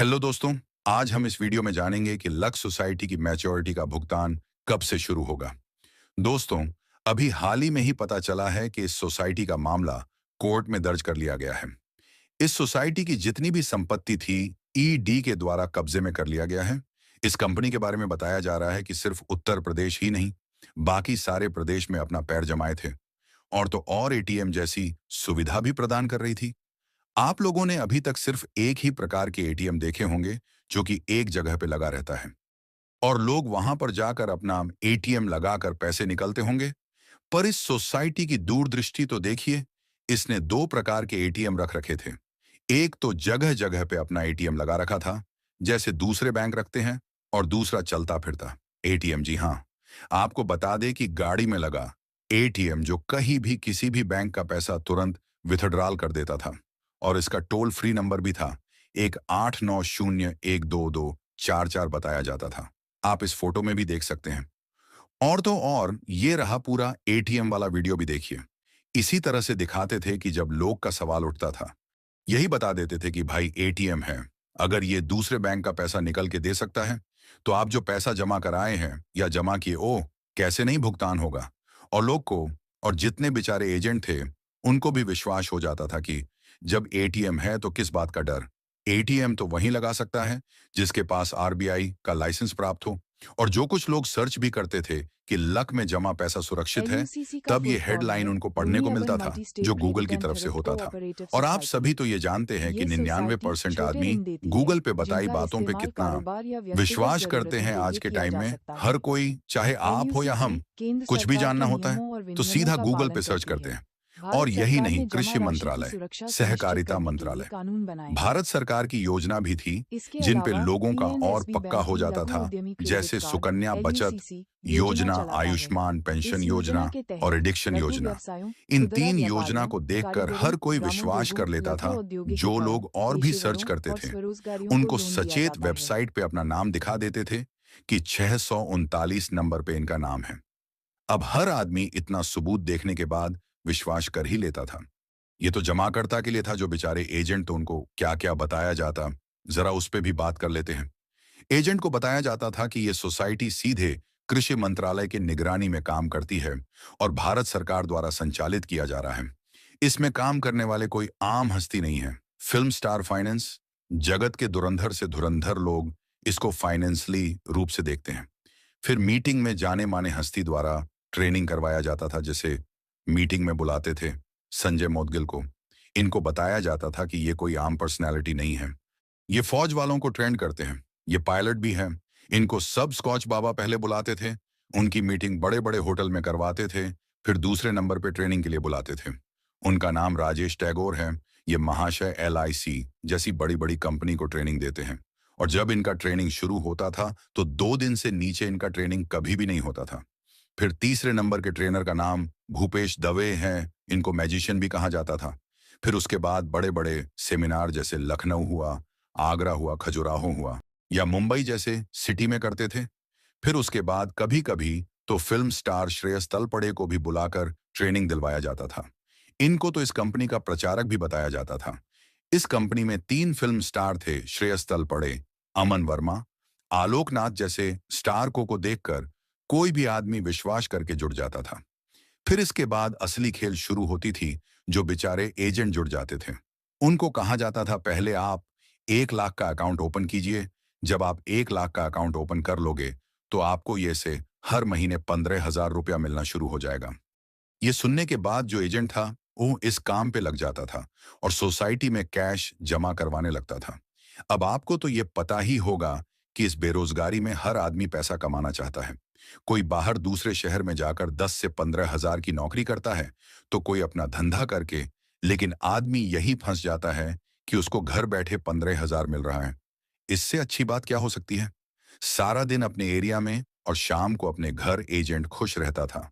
Hello दोस्तों। आज हम इस वीडियो में जानेंगे कि लक्स सोसाइटी की मैच्योरिटी का भुगतान कब से शुरू होगा। दोस्तों, अभी हाल ही में ही पता चला है कि इस सोसाइटी का मामला कोर्ट में दर्ज कर लिया गया है। इस सोसाइटी की जितनी भी संपत्ति थी, ईडी के द्वारा कब्जे में कर लिया गया है। इस कंपनी के बारे में बताया जा रहा है कि सिर्फ उत्तर प्रदेश ही नहीं, बाकी सारे प्रदेश में अपना पैर जमाए थे और तो और एटीएम जैसी सुविधा भी प्रदान कर रही थी। आप लोगों ने अभी तक सिर्फ एक ही प्रकार के एटीएम देखे होंगे जो कि एक जगह पे लगा रहता है और लोग वहां पर जाकर अपना एटीएम लगाकर पैसे निकलते होंगे। पर इस सोसाइटी की दूरदृष्टि तो देखिए, इसने दो प्रकार के एटीएम रख रखे थे। एक तो जगह जगह पे अपना एटीएम लगा रखा था, जैसे दूसरे बैंक रखते हैं, और दूसरा चलता फिरता एटीएम। जी हाँ, आपको बता दें कि गाड़ी में लगा एटीएम जो कहीं भी किसी भी बैंक का पैसा तुरंत विथड्रॉल कर देता था। और इसका टोल फ्री नंबर भी था, एक 89012244 बताया जाता था। आप इस फोटो में भी देख सकते हैं। और तो और ये रहा पूरा एटीएम वाला वीडियो भी देखिए। इसी तरह से दिखाते थे कि जब लोग का सवाल उठता था, यही बता देते थे कि भाई एटीएम है, अगर ये दूसरे बैंक का पैसा निकल के दे सकता है, तो आप जो पैसा जमा कराए हैं या जमा किए, ओ कैसे नहीं भुगतान होगा। और लोग को, और जितने बेचारे एजेंट थे, उनको भी विश्वास हो जाता था कि जब एटीएम है तो किस बात का डर। एटीएम तो वहीं लगा सकता है जिसके पास आरबीआई का लाइसेंस प्राप्त हो। और जो कुछ लोग सर्च भी करते थे कि लक में जमा पैसा सुरक्षित है, एलयूसीसी का तब फुल ये फॉर्म हेडलाइन है उनको पढ़ने यूनी को अर्बन मिलता था, मल्टी जो स्टेट गूगल क्रेडिट की एंड तरफ से थ्रिफ्ट होता था। कोऑपरेटिव और आप सोसाइटी। सभी तो ये जानते हैं कि ये सोसाइटी 99% छोटे आदमी ऋण देती है गूगल पे बताई जिनका बातों पे इस्तेमाल कितना कारोबार या व्यक्तिगत विश्वास करते जरूरतों हैं। के आज लिए के किया टाइम जा में सकता है। हर कोई, चाहे आप हो या एलयूसीसी हम, केंद्र कुछ भी सरकार जानना के होता है नियमों और तो विनियमों सीधा का गूगल पे पालन सर्च करती करते है। हैं। और भारत यही सरकार नहीं, ने जमा कृषि राशि की मंत्रालय, सुरक्षा सुनिश्चित सहकारिता करने के लिए मंत्रालय, कानून बनाए हैं। भारत सरकार की योजना भी थी इसके जिन पे अलावा लोगों का और पीएनएसबी पक्का बैंक हो की जाता लघु था, उद्यमी क्रेडिट जैसे कार्ड सुकन्या बचत एलयूसीसी योजना योजना, चलाता है। आयुष्मान पेंशन इस योजना योजना के और तहत एडिक्शन लघु योजना। व्यवसायों, इन खुदरा तीन योजना व्यापारियों, को देखकर कारीगरों, हर कोई विश्वास ग्रामोद्योगों, कर लेता लघु था। औद्योगिक जो इकाइयों, लोग और भी सर्च पेशेवरों करते और थे, स्वरोजगारियों को उनको लोन दिया सचेत जाता है। वेबसाइट पे अपना नाम दिखा देते थे कि 639 नंबर पे इनका नाम है। अब हर आदमी इतना सबूत देखने के बाद विश्वास कर ही लेता था। ये तो जमाकर्ता के लिए था, जो बेचारे एजेंट, तो उनको क्या क्या बताया जाता, जरा उस पे भी बात कर लेते हैं। एजेंट को बताया जाता था कि ये सोसाइटी सीधे कृषि मंत्रालय के निगरानी में काम करती है और भारत सरकार द्वारा संचालित किया जा रहा है। इसमें काम करने वाले कोई आम हस्ती नहीं है। फिल्म स्टार फाइनेंस, जगत के धुरंधर से धुरंधर लोग इसको फाइनेंशियली रूप से देखते हैं। फिर मीटिंग में जाने माने हस्ती द्वारा ट्रेनिंग करवाया जाता था, जैसे मीटिंग में बुलाते थे संजय मौदगिल को। इनको बताया जाता था कि ये कोई आम पर्सनैलिटी नहीं है, ये फौज वालों को ट्रेंड करते हैं, ये पायलट भी हैं। इनको सब स्कॉच बाबा पहले बुलाते थे, उनकी मीटिंग बड़े बड़े होटल में करवाते थे, फिर दूसरे नंबर पे ट्रेनिंग के लिए बुलाते थे। उनका नाम राजेश टैगोर है। ये महाशय एलआईसी जैसी बड़ी बड़ी कंपनी को ट्रेनिंग देते हैं। और जब इनका ट्रेनिंग शुरू होता था तो 2 दिन से नीचे इनका ट्रेनिंग कभी भी नहीं होता था। फिर तीसरे नंबर के ट्रेनर का नाम भूपेश दवे हैं, इनको मैजिशियन भी कहा जाता था। फिर उसके बाद बड़े बड़े सेमिनार जैसे लखनऊ हुआ, आगरा हुआ, खजुराहो हुआ, या मुंबई जैसे सिटी में करते थे। फिर उसके बाद कभी कभी तो फिल्म स्टार श्रेयस तलपड़े को भी बुलाकर ट्रेनिंग दिलवाया जाता था। इनको तो इस कंपनी का प्रचारक भी बताया जाता था। इस कंपनी में 3 फिल्म स्टार थे, श्रेयस तलपड़े, अमन वर्मा, आलोकनाथ जैसे स्टार को देखकर कोई भी आदमी विश्वास करके जुड़ जाता था। फिर इसके बाद असली खेल शुरू होती थी, जो बेचारे एजेंट जुड़ जाते थे। उनको कहा जाता था, पहले आप 1 लाख का अकाउंट ओपन कीजिए। जब आप 1 लाख का अकाउंट ओपन कर लोगे तो आपको ये से हर महीने 15,000 रुपया मिलना शुरू हो जाएगा। ये सुनने के बाद जो एजेंट था वो इस काम पे लग जाता था और सोसाइटी में कैश जमा करवाने लगता था। अब आपको तो ये पता ही होगा कि इस बेरोजगारी में हर आदमी पैसा कमाना चाहता है। कोई बाहर दूसरे शहर में जाकर 10 से 15,000 की नौकरी करता है, तो कोई अपना धंधा करके। लेकिन आदमी यही फंस जाता है कि उसको घर बैठे 15,000 मिल रहा है। इससे अच्छी बात क्या हो सकती है। सारा दिन अपने एरिया में और शाम को अपने घर एजेंट खुश रहता था।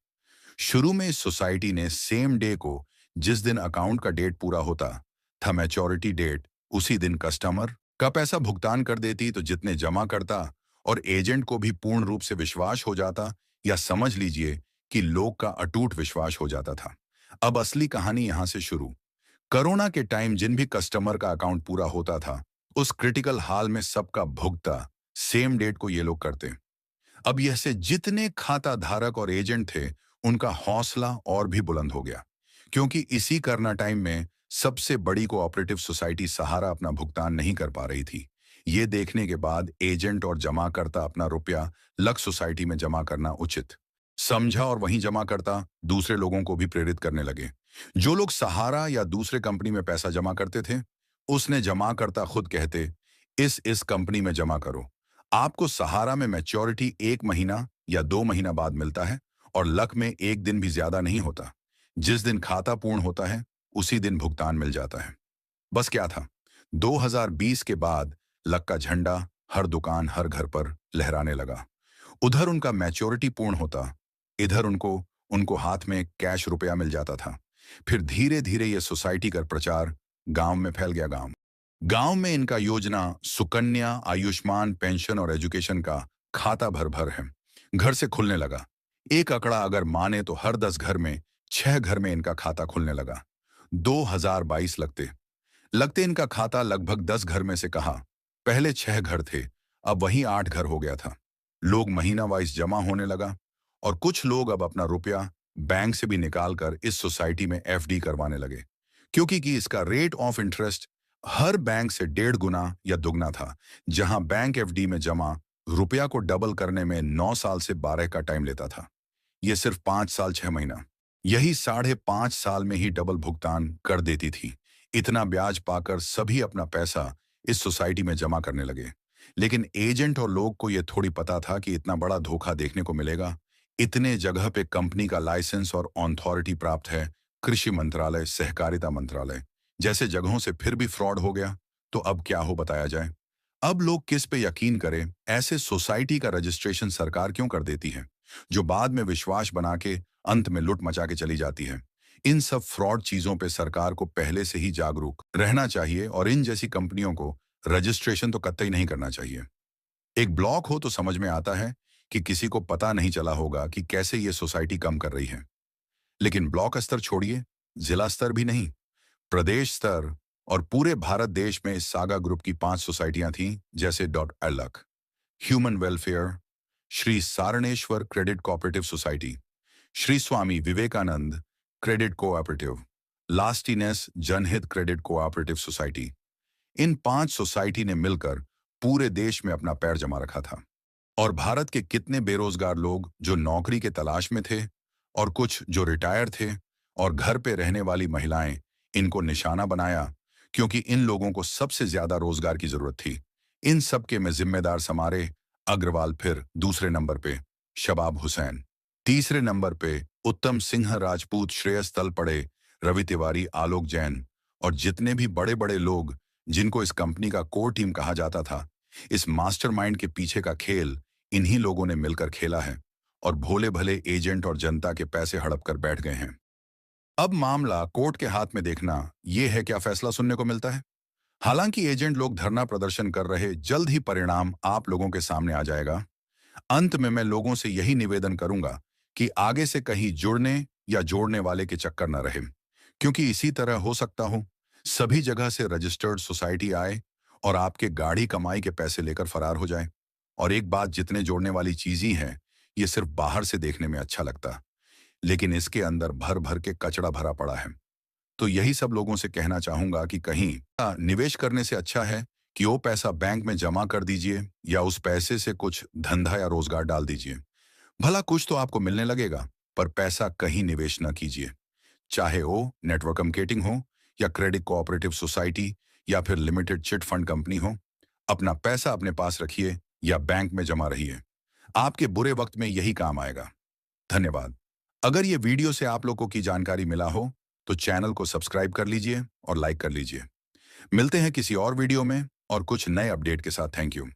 शुरू में इस सोसाइटी ने सेम डे को, जिस दिन अकाउंट का डेट पूरा होता था, मैच्योरिटी डेट, उसी दिन कस्टमर का पैसा भुगतान कर देती, तो जितने जमा करता और एजेंट को भी पूर्ण रूप से विश्वास हो जाता, या समझ लीजिए कि लोग का अटूट विश्वास हो जाता था। अब असली कहानी यहां से शुरू। कोरोना के टाइम जिन भी कस्टमर का अकाउंट पूरा होता था, उस क्रिटिकल हाल में सबका भुगता सेम डेट को ये लोग करते। अब यह से जितने खाता धारक और एजेंट थे, उनका हौसला और भी बुलंद हो गया, क्योंकि इसी करना टाइम में सबसे बड़ी कोऑपरेटिव सोसाइटी सहारा अपना भुगतान नहीं कर पा रही थी। ये देखने के बाद एजेंट और जमाकर्ता अपना रुपया लक्ष्य सोसाइटी में जमा करना उचित समझा और वहीं जमा करता दूसरे लोगों को भी प्रेरित करने लगे। जो लोग सहारा या दूसरे कंपनी में पैसा जमा करते थे, उसने जमा करता खुद कहते, इस कंपनी में जमा करो। आपको सहारा में मैच्योरिटी 1 महीना या 2 महीना बाद मिलता है और लक में एक दिन भी ज्यादा नहीं होता। जिस दिन खाता पूर्ण होता है, उसी दिन भुगतान मिल जाता है। बस क्या था, 2020 के बाद लक का झंडा हर दुकान हर घर पर लहराने लगा। उधर उनका मैच्योरिटी पूर्ण होता, इधर उनको उनको हाथ में कैश रुपया मिल जाता था। फिर धीरे धीरे ये सोसाइटी का प्रचार गांव में फैल गया। गांव गांव में इनका योजना सुकन्या, आयुष्मान, पेंशन और एजुकेशन का खाता भर भर है घर से खुलने लगा। एक आंकड़ा अगर माने तो हर 10 घर में 6 घर में इनका खाता खुलने लगा। 2022 लगते लगते इनका खाता लगभग 10 घर में से कहा, पहले 6 घर थे, अब वहीं 8 घर हो गया था। लोग महीना वाइज जमा होने लगा और कुछ लोग अब अपना रुपया बैंक से भी निकाल कर इस सोसाइटी में एफडी करवाने लगे, क्योंकि कि इसका rate of interest her bank से 1.5 गुना या दुगना था। जहां बैंक एफडी में जमा रुपया को डबल करने में 9 साल से 12 का टाइम लेता था, यह सिर्फ 5 साल 6 महीना, यही 5.5 साल में ही डबल भुगतान कर देती थी। इतना ब्याज पाकर सभी अपना पैसा इस सोसाइटी में जमा करने लगे। लेकिन एजेंट और लोग को यह थोड़ी पता था कि इतना बड़ा धोखा देखने को मिलेगा। इतने जगह पे कंपनी का लाइसेंस और ऑथोरिटी प्राप्त है, कृषि मंत्रालय, सहकारिता मंत्रालय जैसे जगहों से फिर भी फ्रॉड हो गया। तो अब क्या हो बताया जाए। अब लोग किस पे यकीन करें। ऐसे सोसाइटी का रजिस्ट्रेशन सरकार क्यों कर देती है, जो बाद में विश्वास बना के अंत में लूट मचा के चली जाती है। इन सब फ्रॉड चीजों पे सरकार को पहले से ही जागरूक रहना चाहिए और इन जैसी कंपनियों को रजिस्ट्रेशन तो कतई नहीं करना चाहिए। एक ब्लॉक हो तो समझ में आता है कि किसी को पता नहीं चला होगा कि कैसे ये सोसाइटी कम कर रही है। लेकिन ब्लॉक स्तर छोड़िए, जिला स्तर भी नहीं, प्रदेश स्तर और पूरे भारत देश में इस सागा ग्रुप की 5 सोसाइटियां थीं, जैसे डॉट अलक, human welfare, Shri Saraneshwar credit cooperative society, Shri Swami Vivekanand credit cooperative, लास्टीनेस जनहित क्रेडिट कोऑपरेटिव सोसाइटी। इन 5 सोसाइटी ने मिलकर पूरे देश में अपना पैर जमा रखा था। और भारत के कितने बेरोजगार लोग जो नौकरी के तलाश में थे और कुछ जो रिटायर थे और घर पे रहने वाली महिलाएं, इनको निशाना बनाया, क्योंकि इन लोगों को सबसे ज्यादा रोजगार की जरूरत थी। इन सब के में जिम्मेदार समारे अग्रवाल, फिर दूसरे नंबर पे शबाब हुसैन, तीसरे नंबर पे उत्तम सिंह राजपूत, श्रेयस तलपड़े, रवि तिवारी, आलोक जैन और जितने भी बड़े बड़े लोग जिनको इस कंपनी का कोर टीम कहा जाता था। इस मास्टरमाइंड के पीछे का खेल इन्हीं लोगों ने मिलकर खेला है और भोले भले एजेंट और जनता के पैसे हड़प कर बैठ गए हैं। अब मामला कोर्ट के हाथ में देखना यह है क्या फैसला सुनने को मिलता है। हालांकि एजेंट लोग धरना प्रदर्शन कर रहे, जल्द ही परिणाम आप लोगों के सामने आ जाएगा। अंत में मैं लोगों से यही निवेदन करूंगा कि आगे से कहीं जुड़ने या जोड़ने वाले के चक्कर न रहे, क्योंकि इसी तरह हो सकता हो सभी जगह से रजिस्टर्ड सोसाइटी आए और आपके गाढ़ी कमाई के पैसे लेकर फरार हो जाए। और एक बात, जितने जोड़ने वाली चीज ही है, ये सिर्फ बाहर से देखने में अच्छा लगता, लेकिन इसके अंदर भर भर के कचड़ा भरा पड़ा है। तो यही सब लोगों से कहना चाहूंगा कि कहीं निवेश करने से अच्छा है कि वो पैसा बैंक में जमा कर दीजिए या उस पैसे से कुछ धंधा या रोजगार डाल दीजिए। भला कुछ तो आपको मिलने लगेगा, पर पैसा कहीं निवेश न कीजिए। चाहे वो नेटवर्क मार्केटिंग हो या क्रेडिट कोऑपरेटिव सोसाइटी या फिर लिमिटेड चिट फंड कंपनी हो, अपना पैसा अपने पास रखिए या बैंक में जमा रहिए। आपके बुरे वक्त में यही काम आएगा। धन्यवाद। अगर ये वीडियो से आप लोगों की जानकारी मिला हो तो चैनल को सब्सक्राइब कर लीजिए और लाइक कर लीजिए। मिलते हैं किसी और वीडियो में और कुछ नए अपडेट के साथ। Thank you.